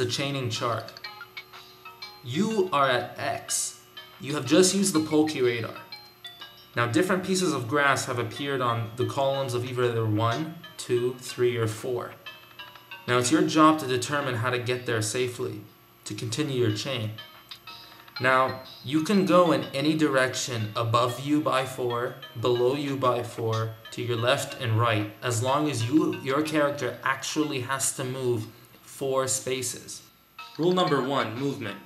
the chaining chart. You are at X. You have just used the PokeRadar. Now different pieces of grass have appeared on the columns of either 1, 2, 3, or 4. Now it's your job to determine how to get there safely, to continue your chain. Now, you can go in any direction above you by 4, below you by 4, to your left and right, as long as your character actually has to move 4 spaces. Rule number 1, movement.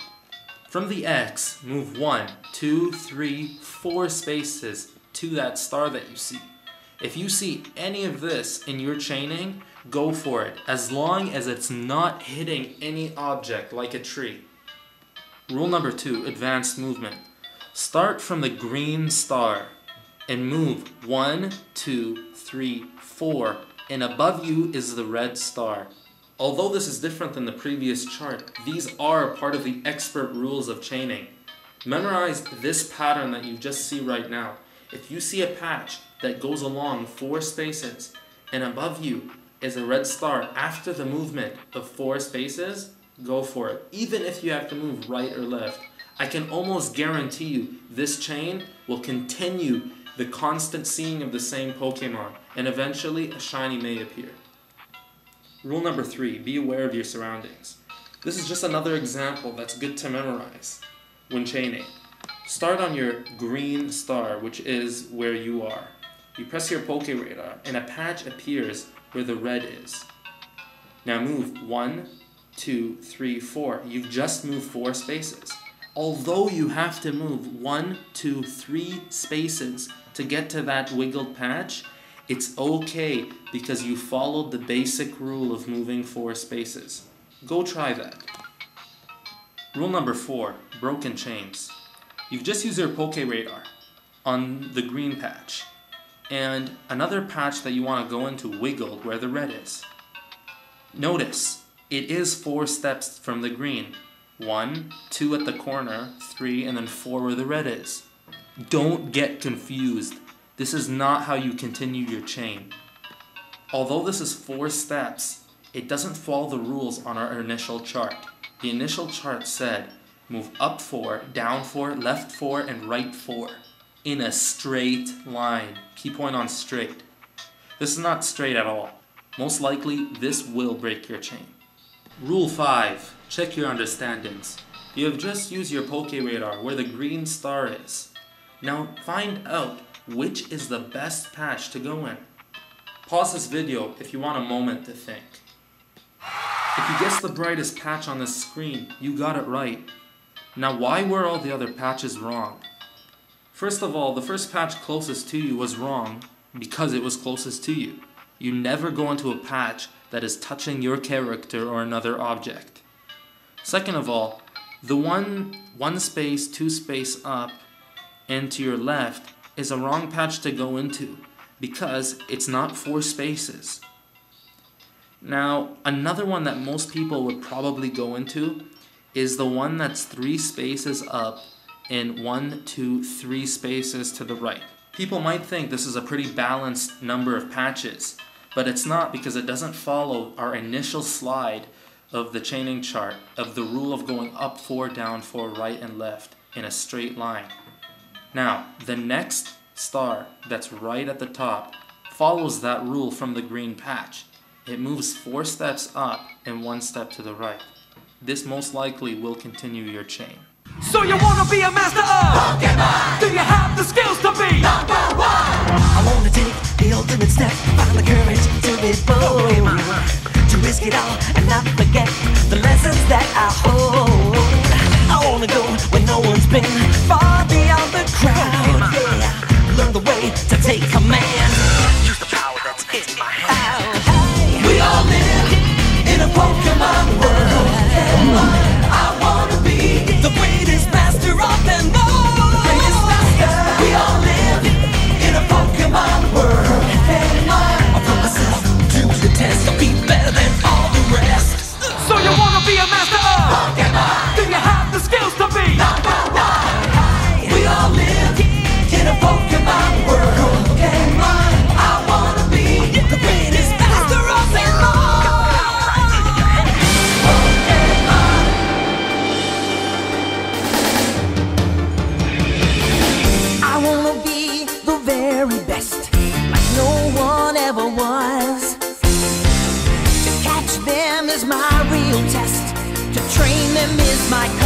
From the X, move 1, 2, 3, 4 spaces to that star that you see. If you see any of this in your chaining, go for it, as long as it's not hitting any object like a tree. Rule number 2, advanced movement. Start from the green star and move 1, 2, 3, 4, and above you is the red star. Although this is different than the previous chart, these are part of the expert rules of chaining. Memorize this pattern that you just see right now. If you see a patch that goes along 4 spaces and above you is a red star after the movement of 4 spaces, go for it. Even if you have to move right or left, I can almost guarantee you this chain will continue the constant seeing of the same Pokemon, and eventually a shiny may appear. Rule number 3, be aware of your surroundings. This is just another example that's good to memorize when chaining. Start on your green star, which is where you are. You press your PokeRadar and a patch appears where the red is. Now move 1, 2, 3, 4. You've just moved 4 spaces. Although you have to move 1, 2, 3 spaces to get to that wiggled patch, it's okay because you followed the basic rule of moving 4 spaces. Go try that. Rule number 4, broken chains. You've just used your PokeRadar on the green patch, and another patch that you want to go into wiggled where the red is. Notice, it is 4 steps from the green. 1, 2 at the corner, 3, and then 4 where the red is. Don't get confused. This is not how you continue your chain. Although this is 4 steps, it doesn't follow the rules on our initial chart. The initial chart said, move up 4, down 4, left 4, and right 4. In a straight line. Key point on straight. This is not straight at all. Most likely, this will break your chain. Rule 5. Check your understandings. You have just used your PokeRadar where the green star is. Now find out which is the best patch to go in. Pause this video if you want a moment to think. If you guessed the brightest patch on the screen, you got it right. Now why were all the other patches wrong? First of all, the first patch closest to you was wrong because it was closest to you. You never go into a patch that is touching your character or another object. Second of all, the one space, 2 space up and to your left is a wrong patch to go into because it's not 4 spaces. Now, another one that most people would probably go into is the one that's 3 spaces up and 1, 2, 3 spaces to the right. People might think this is a pretty balanced number of patches, but it's not because it doesn't follow our initial slide of the chaining chart of the rule of going up 4, down 4, right and left in a straight line. Now, the next star that's right at the top follows that rule from the green patch. It moves 4 steps up and 1 step to the right. This most likely will continue your chain. So you wanna be a master of Pokemon? Do you have the skills to be #1? I wanna take the ultimate step, find the courage to be bold, to risk it all and not forget the lessons that I hold. I wanna go where no one's been, far beyond the crowd. Yeah, learn the way to take command. Use the power that's in my hand. Hey, we all live in a Pokemon world. I wanna be the greatest master of them all. We all live in a Pokemon world. I put myself to the test to be better than all the rest. So you wanna be a master of Pokemon? train them is my